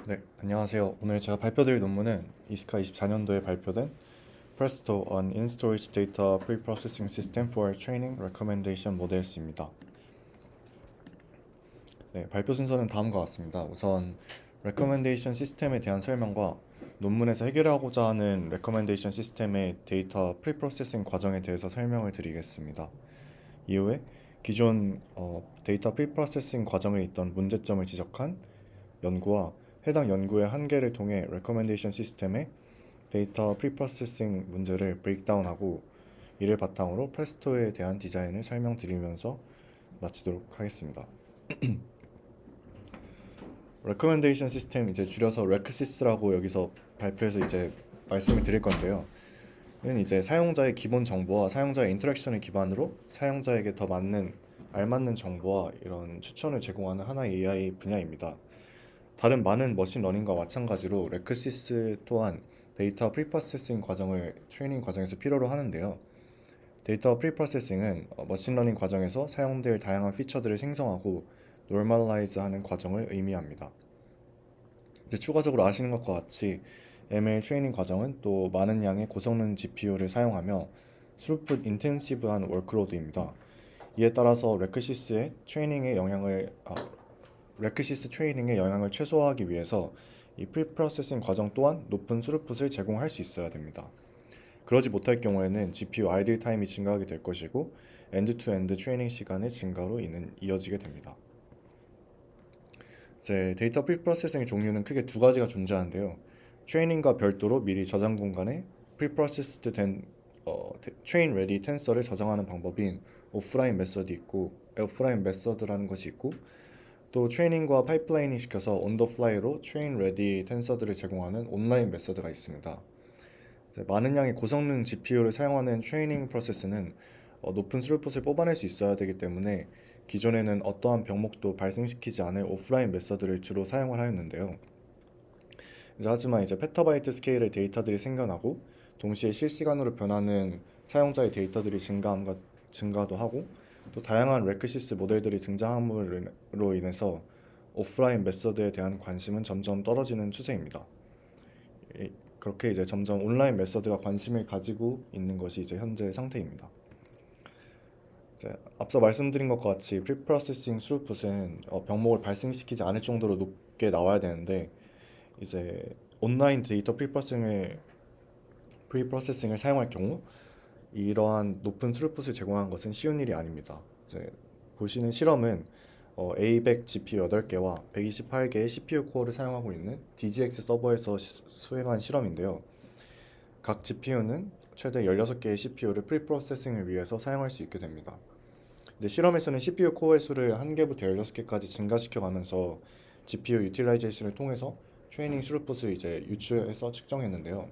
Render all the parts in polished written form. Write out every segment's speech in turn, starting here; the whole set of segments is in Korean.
네, 안녕하세요. 오늘 제가 발표드릴 논문은 이스카 24년도에 발표된 Presto on In-Storage Data Pre-Processing System for Training Recommendation Models입니다. 네, 발표 순서는 다음과 같습니다. 우선 Recommendation 시스템에 대한 설명과 논문에서 해결하고자 하는 Recommendation 시스템의 데이터 프리프로세싱 과정에 대해서 설명을 드리겠습니다. 이후에 기존 데이터 프리프로세싱 과정에 있던 문제점을 지적한 연구와 해당 연구의 한계를 통해 레커멘데이션 시스템의 데이터 프리프로세싱 문제를 브레이크다운하고 이를 바탕으로 프레스토에 대한 디자인을 설명드리면서 마치도록 하겠습니다. 레커멘데이션 시스템 이제 줄여서 레크시스라고 여기서 발표해서 이제 말씀을 드릴 건데요. 이는 이제 사용자의 기본 정보와 사용자의 인터랙션을 기반으로 사용자에게 더 알맞는 정보와 이런 추천을 제공하는 하나의 AI 분야입니다. 다른 많은 머신러닝과 마찬가지로 레크시스 또한 데이터 프리프로세싱 과정을 트레이닝 과정에서 필요로 하는데요. 데이터 프리프로세싱은 머신러닝 과정에서 사용될 다양한 피처들을 생성하고 노멀라이즈하는 과정을 의미합니다. 이제 추가적으로 아시는 것과 같이 ML 트레이닝 과정은 또 많은 양의 고성능 GPU를 사용하며 스루풋 인텐시브한 워크로드입니다. 이에 따라서 레크시스 트레이닝의 영향을 최소화하기 위해서 이 프리프로세싱 과정 또한 높은 스루풋을 제공할 수 있어야 됩니다. 그러지 못할 경우에는 GPU 아이들 타임이 증가하게 될 것이고 엔드-투-엔드 트레이닝 시간의 증가로 이어지게 됩니다. 이제 데이터 프리프로세싱의 종류는 크게 두 가지가 존재하는데요. 트레이닝과 별도로 미리 저장 공간에 프리프로세스드 된 트레인 레디 텐서를 저장하는 방법인 오프라인 메서드라는 것이 있고 또 트레이닝과 파이프라이닝 시켜서 온 더 플라이로 트레인 레디 텐서들을 제공하는 온라인 메서드가 있습니다. 많은 양의 고성능 GPU를 사용하는 트레이닝 프로세스는 높은 스루풋을 뽑아낼 수 있어야 되기 때문에 기존에는 어떠한 병목도 발생시키지 않을 오프라인 메서드를 주로 사용을 하였는데요. 하지만 이제 페타바이트 스케일의 데이터들이 생겨나고 동시에 실시간으로 변하는 사용자의 데이터들이 증가도 하고 또 다양한 레크시스 모델들이 등장함으로 인해서 오프라인 메서드에 대한 관심은 점점 떨어지는 추세입니다. 그렇게 이제 점점 온라인 메서드가 관심을 가지고 있는 것이 이제 현재 상태입니다. 앞서 말씀드린 것과 같이 프리프로세싱 스루풋은 병목을 발생시키지 않을 정도로 높게 나와야 되는데 이제 온라인 데이터 프리프로세싱을 사용할 경우 이러한 높은 스루풋을 제공하는 것은 쉬운 일이 아닙니다. 이제 보시는 실험은 A100 GPU 8개와 128개의 CPU 코어를 사용하고 있는 DGX 서버에서 수행한 실험인데요. 각 GPU는 최대 16개의 CPU를 프리프로세싱을 위해서 사용할 수 있게 됩니다. 이제 실험에서는 CPU 코어의 수를 1개부터 16개까지 증가시켜 가면서 GPU 유틸라이제이션을 통해서 트레이닝 스루풋을 이제 유추해서 측정했는데요.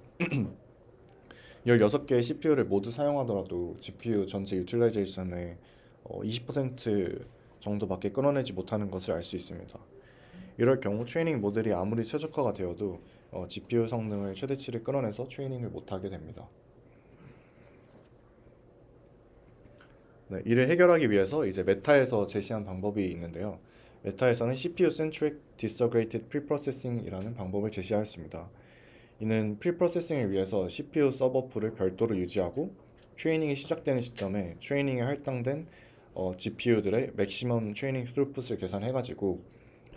16개의 CPU를 모두 사용하더라도 GPU 전체 유틸라이제이션의 20% 정도밖에 끌어내지 못하는 것을 알 수 있습니다. 이럴 경우 트레이닝 모델이 아무리 최적화가 되어도 GPU 성능을 최대치를 끌어내서 트레이닝을 못하게 됩니다. 네, 이를 해결하기 위해서 이제 메타에서 제시한 방법이 있는데요. 메타에서는 CPU-centric disaggregated preprocessing이라는 방법을 제시하였습니다. 이는 프리프로세싱을 위해서 CPU 서버 풀을 별도로 유지하고 트레이닝이 시작되는 시점에 트레이닝에 할당된 GPU들의 맥시멈 트레이닝 스루풋을 계산해가지고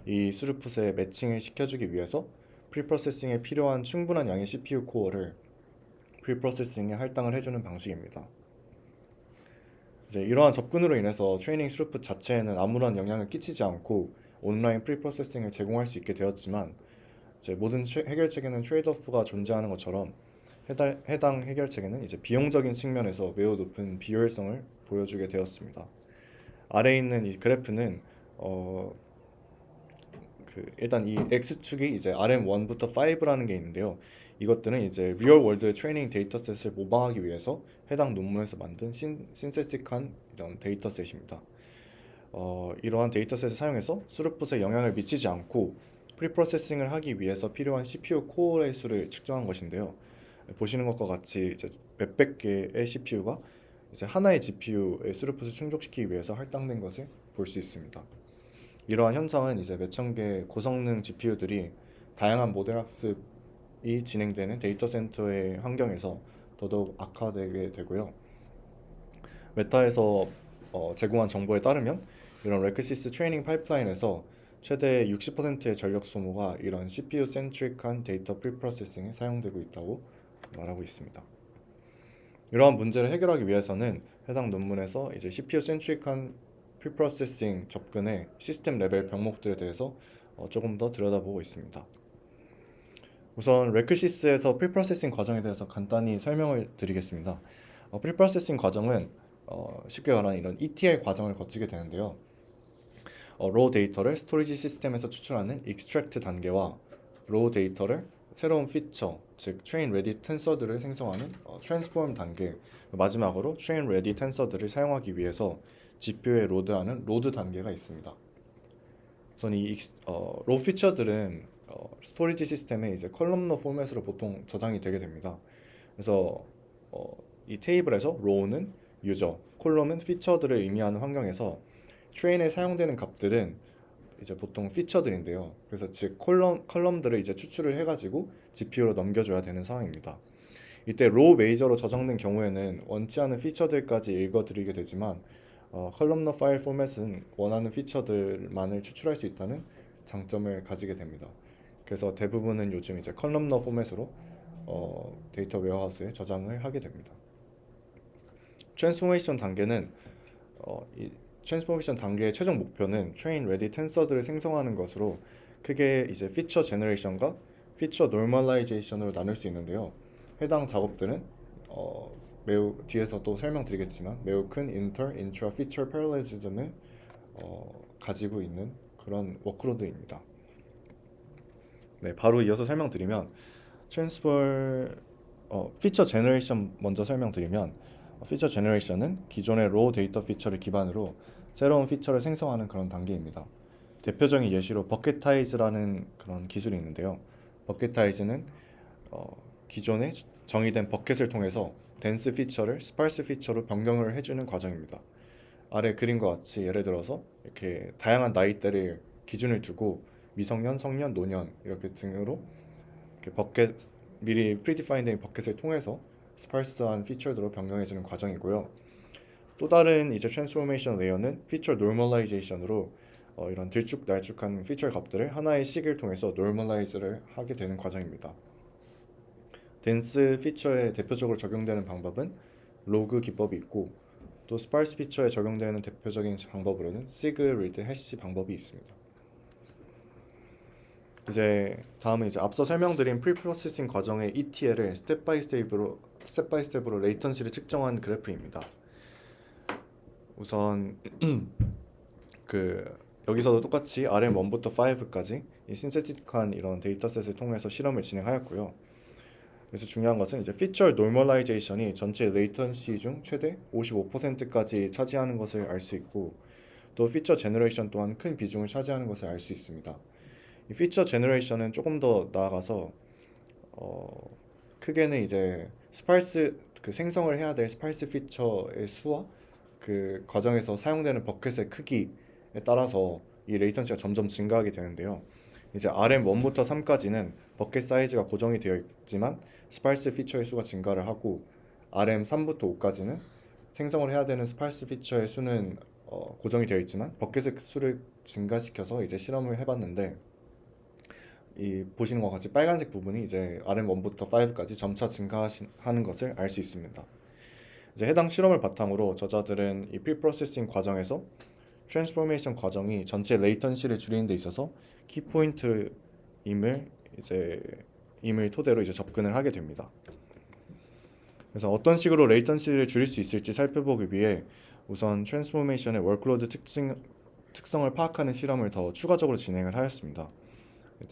이 스루풋에 매칭을 시켜주기 위해서 프리프로세싱에 필요한 충분한 양의 CPU 코어를 프리프로세싱에 할당을 해주는 방식입니다. 이제 이러한 접근으로 인해서 트레이닝 스루풋 자체에는 아무런 영향을 끼치지 않고 온라인 프리프로세싱을 제공할 수 있게 되었지만 이제 모든 해결책에는 트레이드오프가 존재하는 것처럼 해당 해결책에는 이제 비용적인 측면에서 매우 높은 비효율성을 보여주게 되었습니다. 아래에 있는 이 그래프는 일단 이 X축이 이제 RM1부터 5라는 게 있는데요. 이것들은 이제 리얼 월드 트레이닝 데이터셋을 모방하기 위해서 해당 논문에서 만든 신세틱한 이런 데이터셋입니다. 이러한 데이터셋을 사용해서 스루풋에 영향을 미치지 않고 프리프로세싱을 하기 위해서 필요한 CPU 코어의 수를 측정한 것인데요. 보시는 것과 같이 이제 몇백 개의 CPU가 이제 하나의 GPU의 스루풋을 충족시키기 위해서 할당된 것을 볼 수 있습니다. 이러한 현상은 이제 몇천 개의 고성능 GPU들이 다양한 모델 학습이 진행되는 데이터 센터의 환경에서 더더욱 악화되게 되고요. 메타에서 제공한 정보에 따르면 이런 레크시스 트레이닝 파이프라인에서 최대 60%의 전력 소모가 이런 CPU 센트릭한 데이터 프리프로세싱에 사용되고 있다고 말하고 있습니다. 이러한 문제를 해결하기 위해서는 해당 논문에서 이제 CPU 센트릭한 프리프로세싱 접근의 시스템 레벨 병목들에 대해서 조금 더 들여다보고 있습니다. 우선 레크시스에서 프리프로세싱 과정에 대해서 간단히 설명을 드리겠습니다. 프리프로세싱 과정은 쉽게 말하는 이런 ETL 과정을 거치게 되는데요. 로우 데이터를 스토리지 시스템에서 추출하는 extract 단계와 로우 데이터를 새로운 피처, 즉 train ready 텐서들을 생성하는 transform 단계, 마지막으로 train ready 텐서들을 사용하기 위해서 GPU에 로드하는 로드 단계가 있습니다. 우선 이 로우 피처들은 스토리지 시스템에 이제 컬럼너 포맷으로 보통 저장이 되게 됩니다. 그래서 이 테이블에서 로우는 유저, 콜럼은 피처들을 의미하는 환경에서 트레인에 사용되는 값들은 이제 보통 피처들인데요. 그래서 즉 컬럼들을 이제 추출을 해가지고 GPU로 넘겨줘야 되는 상황입니다. 이때 로우 메이저로 저장된 경우에는 원치 않은 피처들까지 읽어드리게 되지만 컬럼너 파일 포맷은 원하는 피처들만을 추출할 수 있다는 장점을 가지게 됩니다. 그래서 대부분은 요즘 이제 컬럼너 포맷으로 데이터 웨어하우스에 저장을 하게 됩니다. 트랜스포메이션 단계는 이 트랜스포메이션 단계의 최종 목표는 트레인 레디 텐서들을 생성하는 것으로 크게 이제 피처 제너레이션과 피처 노멀라이제이션으로 나눌 수 있는데요. 해당 작업들은 매우 뒤에서 또 설명드리겠지만 매우 큰 인트라 피처 패럴리즘을 가지고 있는 그런 워크로드입니다. 네, 바로 이어서 설명드리면 피처 제너레이션 먼저 설명드리면 피처 제너레이션은 기존의 로우 데이터 피처를 기반으로 새로운 피처를 생성하는 그런 단계입니다. 대표적인 예시로 버켓타이즈라는 그런 기술이 있는데요. 버켓타이즈는 기존에 정의된 버켓을 통해서 덴스 피처를 스파르스 피처로 변경을 해주는 과정입니다. 아래 그림과 같이 예를 들어서 이렇게 다양한 나이대를 기준을 두고 미성년, 성년, 노년 이렇게 등으로 이렇게 버켓 미리 프리디파인된 버켓을 통해서 스파르스한 피처들로 변경해주는 과정이고요. 또 다른 이제 트랜스포메이션 레이어는 피처 노멀라이제이션으로 이런 들쭉날쭉한 피처 값들을 하나의 식을 통해서 노멀라이즈를 하게 되는 과정입니다. 덴스 피처에 대표적으로 적용되는 방법은 로그 기법이 있고 또 스파르스 피처에 적용되는 대표적인 방법으로는 시그 리드 해시 방법이 있습니다. 이제 다음은 이제 앞서 설명드린 프리프로세싱 과정의 ETL을 스텝 바이 스텝으로 레이턴시를 측정한 그래프입니다. 우선 여기서도 똑같이 RM1부터 5까지 이 신세틱한 이런 데이터셋을 통해서 실험을 진행하였고요. 그래서 중요한 것은 이제 피처 노멀라이제이션이 전체 레이턴시 중 최대 55%까지 차지하는 것을 알 수 있고 또 피처 제너레이션 또한 큰 비중을 차지하는 것을 알 수 있습니다. 이 피처 제너레이션은 조금 더 나아가서 크게는 이제 스파르스 생성을 해야 될 스파르스 피처의 수와 그 과정에서 사용되는 버켓의 크기에 따라서 이 레이턴시가 점점 증가하게 되는데요. 이제 RM1부터 3까지는 버켓 사이즈가 고정이 되어 있지만 스파르스 피처의 수가 증가를 하고 RM3부터 5까지는 생성을 해야 되는 스파르스 피처의 수는 고정이 되어 있지만 버켓의 수를 증가시켜서 이제 실험을 해봤는데 이 보시는 것 같이 빨간색 부분이 이제 RM1부터 5까지 점차 증가하는 것을 알 수 있습니다. 이제 해당 실험을 바탕으로 저자들은 이 프리프로세싱 과정에서 트랜스포메이션 과정이 전체 레이턴시를 줄이는 데 있어서 키포인트임을 토대로 이제 접근을 하게 됩니다. 그래서 어떤 식으로 레이턴시를 줄일 수 있을지 살펴보기 위해 우선 트랜스포메이션의 워크로드 특성을 파악하는 실험을 더 추가적으로 진행을 하였습니다.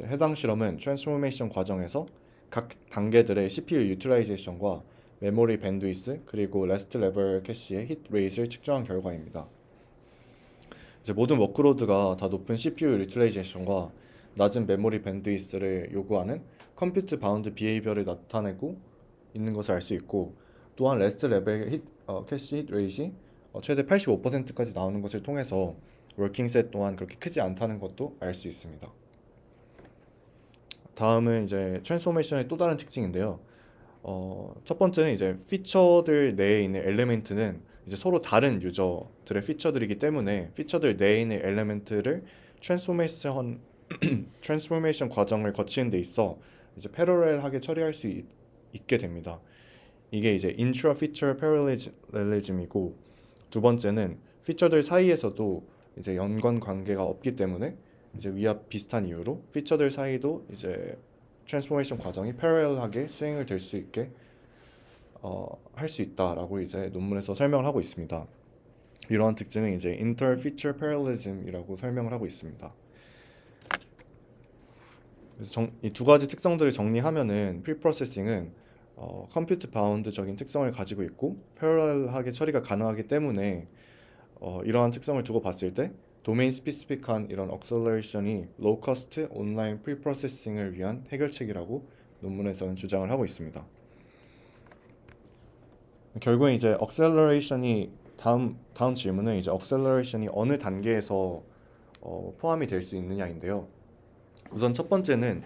해당 실험은 트랜스포메이션 과정에서 각 단계들의 CPU 유틸라이제이션과 메모리 밴드위스 그리고 레스트 레벨 캐시의 히트 레이트를 측정한 결과입니다. 이제 모든 워크로드가 다 높은 CPU 유틸라이제이션과 낮은 메모리 밴드위스를 요구하는 컴퓨트 바운드 비헤이비어를 나타내고 있는 것을 알 수 있고 또한 레스트 레벨 캐시 히트 레이트이 최대 85%까지 나오는 것을 통해서 워킹 셋 또한 그렇게 크지 않다는 것도 알 수 있습니다. 다음은 이제 트랜스포메이션의 또 다른 특징인데요. 첫 번째는 이제 피처들 내에 있는 엘리멘트는 이제 서로 다른 유저들의 피처들이기 때문에 피처들 내에 있는 엘리멘트를 트랜스포메이션 트랜스포메이션 과정을 거치는 데 있어 이제 패러렐하게 처리할 수 있게 됩니다. 이게 이제 인트라 피처 패러렐리즘이고, 두 번째는 피처들 사이에서도 이제 연관 관계가 없기 때문에 이제 위와 비슷한 이유로 피처들 사이도 이제 트랜스포메이션 과정이 패러렐하게 수행을 될 수 있게 할 수 있다라고 이제 논문에서 설명을 하고 있습니다. 이러한 특징은 이제 inter-feature parallelism이라고 설명을 하고 있습니다. 그래서 이 두 가지 특성들을 정리하면은 프리프로세싱은 컴퓨트 바운드적인 특성을 가지고 있고 패러렐하게 처리가 가능하기 때문에 이러한 특성을 두고 봤을 때 도메인 스피시픽한 이런 억셀러레이션이 로우 커스트 온라인 프리프로세싱을 위한 해결책이라고 논문에서는 주장을 하고 있습니다. 결국엔 이제 억셀러레이션이 다음 질문은 이제 억셀러레이션이 어느 단계에서 포함이 될 수 있느냐인데요. 우선 첫 번째는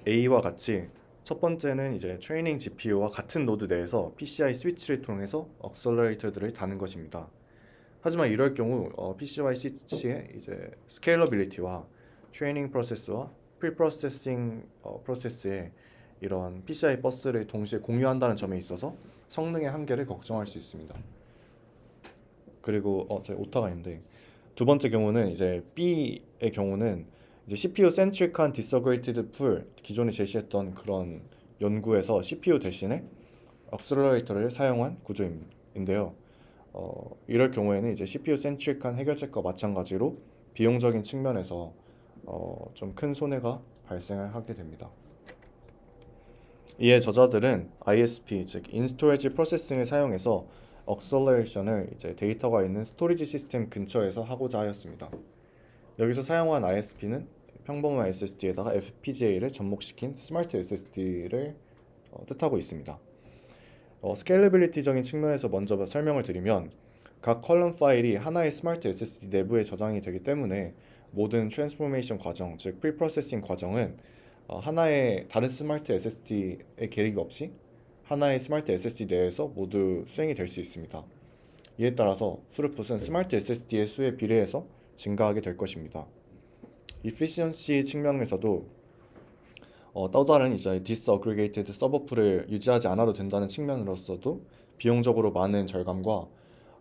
A와 같이 첫 번째는 이제 트레이닝 GPU와 같은 노드 내에서 PCI 스위치를 통해서 억셀러레이터들을 다는 것입니다. 하지만 이럴 경우 PCI 스위치의 이제 스케일러빌리티와 트레이닝 프로세스와 프리프로세싱 프로세스의 이런 PCI 버스를 동시에 공유한다는 점에 있어서 성능의 한계를 걱정할 수 있습니다. 그리고 제 오타가 있는데, 두 번째 경우는 이제 B의 경우는 이제 CPU 센트릭한 디서그레이티드 풀, 기존에 제시했던 그런 연구에서 CPU 대신에 억셀러레이터를 사용한 구조인데요. 이럴 경우에는 이제 CPU 센트릭한 해결책과 마찬가지로 비용적인 측면에서 좀 큰 손해가 발생을 하게 됩니다. 이에 저자들은 ISP, 즉 인스토리지 프로세싱을 사용해서 억셀러레이션을 이제 데이터가 있는 스토리지 시스템 근처에서 하고자 하였습니다. 여기서 사용한 ISP는 평범한 SSD에다가 FPGA를 접목시킨 스마트 SSD를 뜻하고 있습니다. 스케일러빌리티적인 측면에서 먼저 설명을 드리면, 각 컬럼 파일이 하나의 스마트 SSD 내부에 저장이 되기 때문에 모든 트랜스포메이션 과정, 즉 프리프로세싱 과정은 하나의 다른 스마트 SSD의 개입 없이 하나의 스마트 SSD 내에서 모두 수행이 될 수 있습니다. 이에 따라서 스루풋은 스마트 SSD의 수에 비례해서 증가하게 될 것입니다. 이피시언시 측면에서도 또 다른 이제 디스어그리게이티드 서버 풀을 유지하지 않아도 된다는 측면으로서도 비용적으로 많은 절감과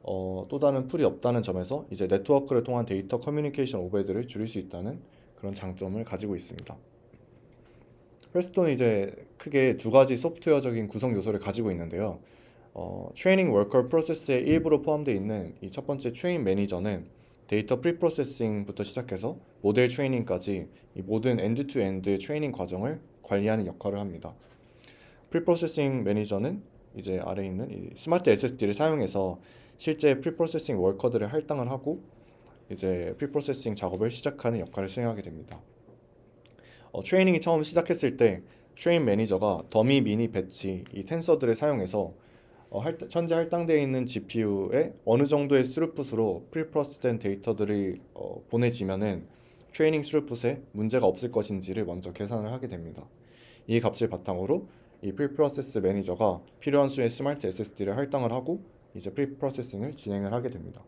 또 다른 풀이 없다는 점에서 이제 네트워크를 통한 데이터 커뮤니케이션 오버헤드를 줄일 수 있다는 그런 장점을 가지고 있습니다. 프레스톤은 이제 크게 두 가지 소프트웨어적인 구성 요소를 가지고 있는데요. 트레이닝 워커 프로세스의 일부로 포함되어 있는 이 첫 번째 트레인 매니저는 데이터 프리프로세싱부터 시작해서 모델 트레이닝까지 이 모든 엔드-투-엔드 트레이닝 과정을 관리하는 역할을 합니다. 프리프로세싱 매니저는 이제 아래에 있는 이 스마트 SSD를 사용해서 실제 프리프로세싱 워커들을 할당을 하고 이제 프리프로세싱 작업을 시작하는 역할을 수행하게 됩니다. 트레이닝이 처음 시작했을 때 트레인 매니저가 더미 미니 배치 이 텐서들을 사용해서 현재 할당되어 있는 GPU에 어느 정도의 스루풋으로 프리프로세스된 데이터들이 보내지면은 트레이닝 스루풋에 문제가 없을 것인지를 먼저 계산을 하게 됩니다. 이 값을 바탕으로 이 프리프로세스 매니저가 필요한 수의 스마트 SSD를 할당을 하고 이제 프리프로세싱을 진행을 하게 됩니다.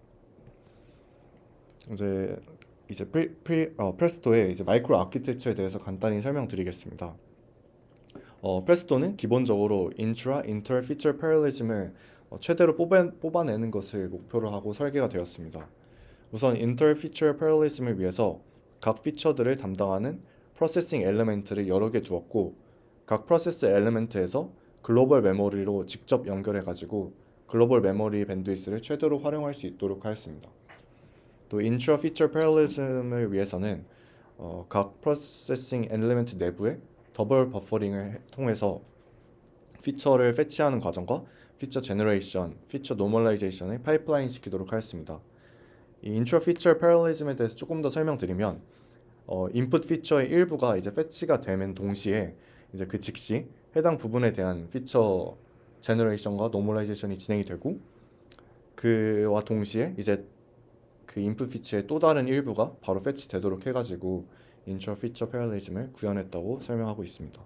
이제 프레스토의 이제 마이크로 아키텍처에 대해서 간단히 설명드리겠습니다. 프레스토는 기본적으로 인터 피처 패러렐리즘을 최대로 뽑아내는 것을 목표로 하고 설계가 되었습니다. 우선 인터 피처 패러렐리즘을 위해서 각 피처들을 담당하는 프로세싱 엘리멘트를 여러 개 두었고, 각 프로세스 엘리멘트에서 글로벌 메모리로 직접 연결해 가지고 글로벌 메모리 밴드위스를 최대로 활용할 수 있도록 하였습니다. 또 인트라 피처 패러렐리즘을 위해서는 각 프로세싱 엘리멘트 내부에 더블 버퍼링을 통해서 피처를 패치하는 과정과 피처 제너레이션, 피처 노멀라이제이션을 파이프라인 시키도록 하였습니다. 이 인트라 피처 패러렐리즘에 대해서 조금 더 설명드리면, 인풋 피처의 일부가 이제 패치가 되면 동시에 이제 그 즉시 해당 부분에 대한 피처 제너레이션과 노멀라이제이션이 진행이 되고, 그와 동시에 이제 그 인풋 피처의 또 다른 일부가 바로 패치 되도록 해가지고 인트라-피처 패러디즘을 구현했다고 설명하고 있습니다.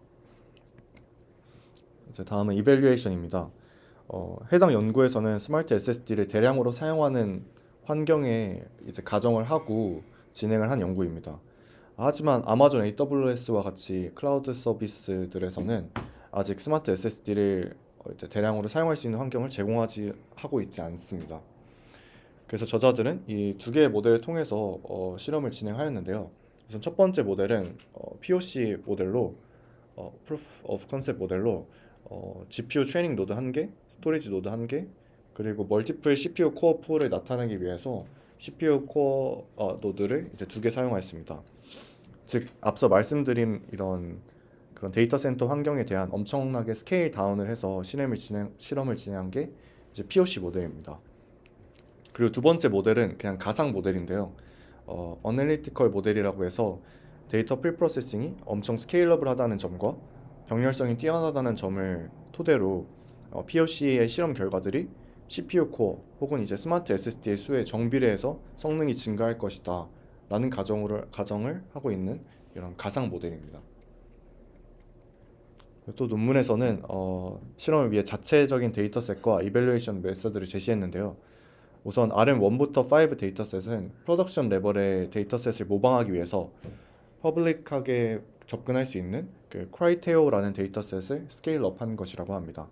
이제 다음은 이밸류에이션입니다. 해당 연구에서는 스마트 SSD를 대량으로 사용하는 환경에 이제 가정을 하고 진행을 한 연구입니다. 하지만 아마존 AWS와 같이 클라우드 서비스들에서는 아직 스마트 SSD를 이제 대량으로 사용할 수 있는 환경을 제공하지 하고 있지 않습니다. 그래서 저자들은 이 두 개의 모델을 통해서 실험을 진행하였는데요. 우선 첫 번째 모델은 POC 모델로 Proof of Concept 모델로 GPU 트레이닝 노드 1개, 스토리지 노드 1개, 그리고 멀티플 CPU 코어 풀을 나타내기 위해서 CPU 코어 노드를 이제 2개 사용하였습니다. 즉 앞서 말씀드린 이런 그런 데이터 센터 환경에 대한 엄청나게 스케일 다운을 해서 실험을 진행한 게 이제 POC 모델입니다. 그리고 두 번째 모델은 그냥 가상 모델인데요. 어널리티컬 모델이라고 해서 데이터 프리프로세싱이 엄청 스케일러블하다는 점과 병렬성이 뛰어나다는 점을 토대로 POC의 실험 결과들이 CPU 코어 혹은 이제 스마트 SSD의 수에 정비례해서 성능이 증가할 것이다 라는 가정을 하고 있는 이런 가상 모델입니다. 또 논문에서는 실험을 위해 자체적인 데이터셋과 이밸루에이션 메서드를 제시했는데요. 우선 RM1부터 5 데이터셋은 프로덕션 레벨의 데이터셋을 모방하기 위해서 퍼블릭하게 접근할 수 있는 그 크라이테오라는 데이터셋을 스케일업한 것이라고 합니다.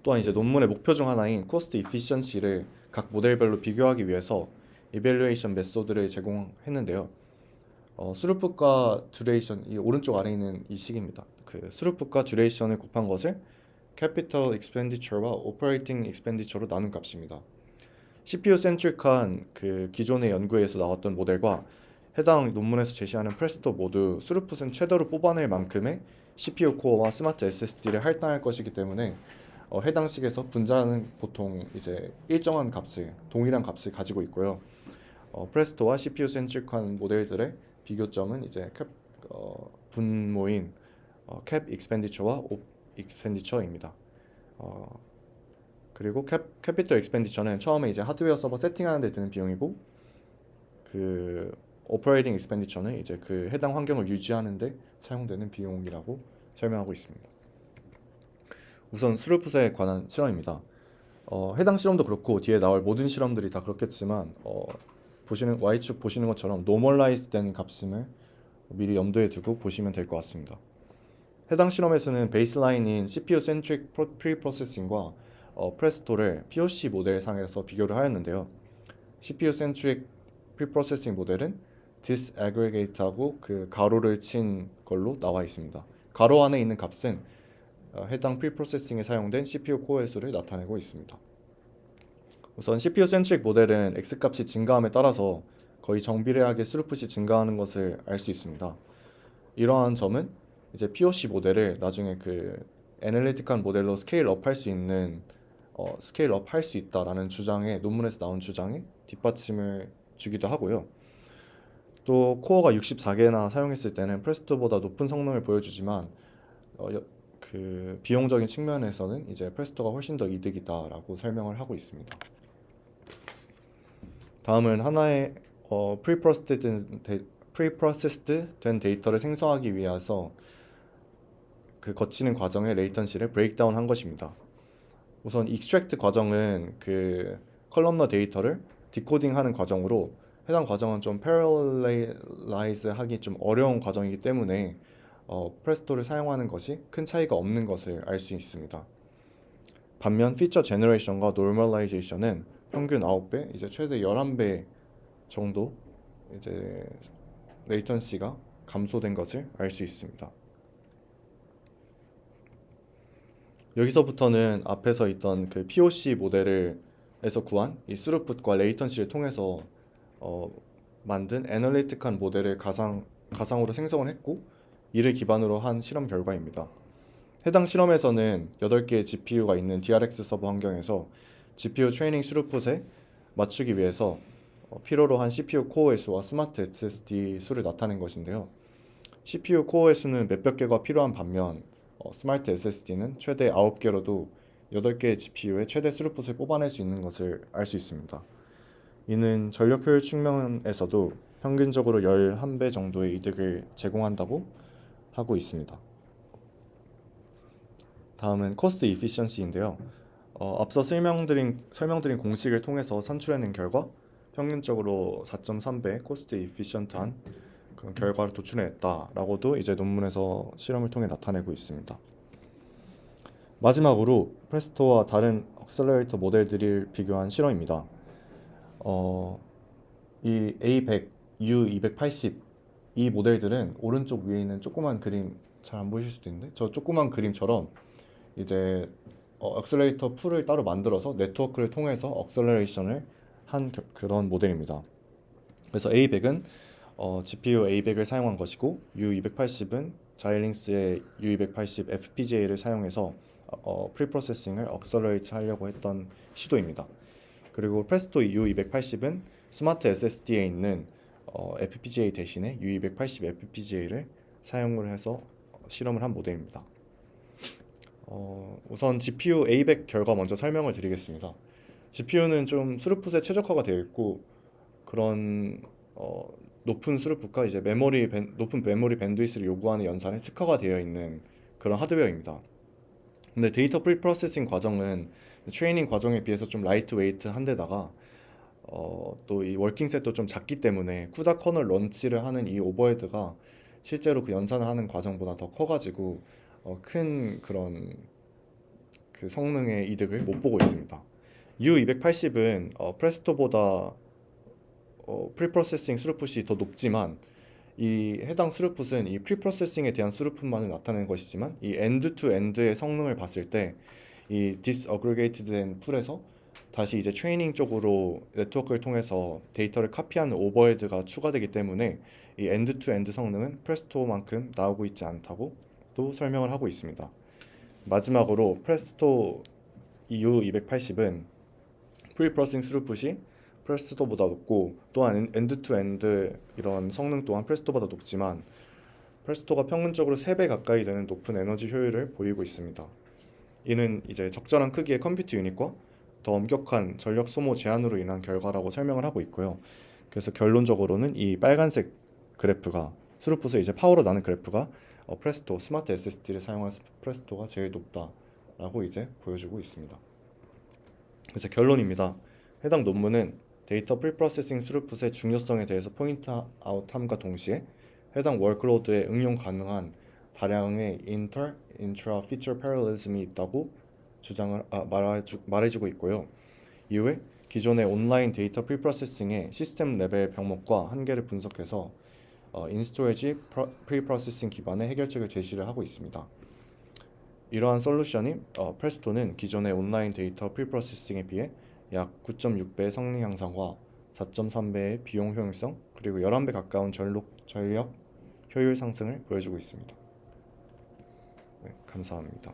또한 이제 논문의 목표 중 하나인 코스트 이피션시를 각 모델별로 비교하기 위해서 이밸루에이션 메소드를 제공했는데요. 스루풋과 듀레이션, 이 오른쪽 아래에 있는 이 식입니다. 그 스루풋과 듀레이션을 곱한 것을 캐피털 익스펜디처와 오퍼레이팅 익스펜디처로 나눈 값입니다. CPU 센트릭한 그 기존의 연구에서 나왔던 모델과 해당 논문에서 제시하는 프레스토 모두 스루풋은 최대로 뽑아낼 만큼의 CPU 코어와 스마트 SSD를 할당할 것이기 때문에 해당 식에서 분자는 보통 이제 일정한 값을 동일한 값을 가지고 있고요. 프레스토와 CPU 센트릭한 모델들의 비교점은 이제 분모인 캡 익스펜디처와 옵 익스펜디처입니다. 그리고 캐피털 익스펜디처는 처음에 이제 하드웨어 서버 세팅하는 데 드는 비용이고 그 오퍼레이팅 익스펜디처는 이제 그 해당 환경을 유지하는 데 사용되는 비용이라고 설명하고 있습니다. 우선 스루풋에 관한 실험입니다. 해당 실험도 그렇고 뒤에 나올 모든 실험들이 다 그렇겠지만 보시는 Y축 보시는 것처럼 노멀라이즈 된 값임을 미리 염두에 두고 보시면 될 것 같습니다. 해당 실험에서는 베이스라인인 CPU 센트릭 프리프로세싱과 프레스토를 POC 모델 상에서 비교를 하였는데요. CPU 센트릭 프리프로세싱 모델은 디스애그리게이트하고 그 가로를 친 걸로 나와 있습니다. 가로 안에 있는 값은 해당 프리프로세싱에 사용된 CPU 코어의 수를 나타내고 있습니다. 우선 CPU 센트릭 모델은 X값이 증가함에 따라서 거의 정비례하게 스루풋이 증가하는 것을 알 수 있습니다. 이러한 점은 이제 POC 모델을 나중에 그 애널리틱한 모델로 스케일업 할 수 있는 스케일업 할 수 있다라는 주장에 논문에서 나온 주장에 뒷받침을 주기도 하고요. 또 코어가 64개나 사용했을 때는 프레스토보다 높은 성능을 보여주지만 그 비용적인 측면에서는 이제 프레스토가 훨씬 더 이득이다라고 설명을 하고 있습니다. 다음은 하나의 프리프로세스드 된 데이터를 생성하기 위해서 그 거치는 과정의 레이턴시를 브레이크다운 한 것입니다. 우선 익스트랙트 과정은 그 컬럼너 데이터를 디코딩하는 과정으로 해당 과정은 좀 패러렐라이즈 하기 좀 어려운 과정이기 때문에 프레스토를 사용하는 것이 큰 차이가 없는 것을 알 수 있습니다. 반면 피처 제너레이션과 노멀라이제이션은 평균 9배, 이제 최대 11배 정도 이제 레이턴시가 감소된 것을 알 수 있습니다. 여기서부터는 앞에서 있던 그 POC 모델에서 구한 이 스루풋과 레이턴시를 통해서 만든 애널리틱한 모델을 가상으로 생성을 했고 이를 기반으로 한 실험 결과입니다. 해당 실험에서는 8개의 GPU가 있는 DRX 서버 환경에서 GPU 트레이닝 스루풋에 맞추기 위해서 필요로 한 CPU 코어의 수와 스마트 SSD 수를 나타낸 것인데요. CPU 코어의 수는 몇백 개가 필요한 반면 스마트 SSD는 최대 9개로도 8개의 GPU의 최대 스루풋을 뽑아낼 수 있는 것을 알 수 있습니다. 이는 전력 효율 측면에서도 평균적으로 11배 정도의 이득을 제공한다고 하고 있습니다. 다음은 코스트 이피션시인데요. 앞서 설명드린 공식을 통해서 산출해낸 결과 평균적으로 4.3배 코스트 이피션트한 그런 결과를 도출해냈다라고도 이제 논문에서 실험을 통해 나타내고 있습니다. 마지막으로 프레스토와 다른 억셀러레이터 모델들을 비교한 실험입니다. 이 A100, U280 이 모델들은 오른쪽 위에 있는 조그만 그림 잘 안 보이실 수도 있는데 저 조그만 그림처럼 이제 억셀러레이터 풀을 따로 만들어서 네트워크를 통해서 억셀러레이션을 한 그런 모델입니다. 그래서 A100은 GPU A100을 사용한 것이고 U280은 자이링스의 U280 FPGA를 사용해서 프리프로세싱을 억셀러레이트 하려고 했던 시도입니다. 그리고 프레스토 U280은 스마트 SSD에 있는 FPGA 대신에 U280 FPGA를 사용을 해서 실험을 한 모델입니다. 우선 GPU A100 결과 먼저 설명을 드리겠습니다. GPU는 좀 스루풋에 최적화가 되어 있고 그런 높은 스루풋과 이제 높은 메모리 밴드위스를 요구하는 연산에 특화가 되어 있는 그런 하드웨어입니다. 근데 데이터 프리프로세싱 과정은 트레이닝 과정에 비해서 좀 라이트 웨이트한 데다가 또 이 워킹셋도 좀 작기 때문에 쿠다 커널 런치를 하는 이 오버헤드가 실제로 그 연산을 하는 과정보다 더 커가지고 큰 그런 그 성능의 이득을 못 보고 있습니다. U280은 프레스토보다 프리프로세싱 스루풋이 더 높지만 이 해당 스루풋은 이 프리프로세싱에 대한 스루풋만을 나타내는 것이지만 이 엔드 투 엔드의 성능을 봤을 때 이 디스어그리게이트된 풀에서 다시 이제 트레이닝 쪽으로 네트워크를 통해서 데이터를 카피하는 오버헤드가 추가되기 때문에 이 엔드 투 엔드 성능은 프레스토만큼 나오고 있지 않다고 또 설명을 하고 있습니다. 마지막으로 프레스토 U280은 프리프로세싱 스루풋이 프레스토보다 높고 또한 엔드 투 엔드 이런 성능 또한 프레스토보다 높지만 프레스토가 평균적으로 3배 가까이 되는 높은 에너지 효율을 보이고 있습니다. 이는 이제 적절한 크기의 컴퓨터 유닛과 더 엄격한 전력 소모 제한으로 인한 결과라고 설명을 하고 있고요. 그래서 결론적으로는 이 빨간색 그래프가 스루풋을 이제 파워로 나는 그래프가 프레스토 스마트 SSD를 사용한 프레스토가 제일 높다라고 이제 보여주고 있습니다. 그래서 결론입니다. 해당 논문은 데이터 프리프로세싱 스루풋의 중요성에 대해서 포인트 아웃함과 동시에 해당 워크로드에 응용 가능한 다량의 인트라 피처 패러렐리즘이 있다고 말해주고 있고요. 이후에 기존의 온라인 데이터 프리프로세싱의 시스템 레벨 병목과 한계를 분석해서 인스토리지 프리프로세싱 기반의 해결책을 제시를 하고 있습니다. 이러한 솔루션이 프레스토는 기존의 온라인 데이터 프리프로세싱에 비해 약 9.6배의 성능 향상과 4.3배의 비용 효율성 그리고 11배 가까운 전력 효율 상승을 보여주고 있습니다. 네, 감사합니다.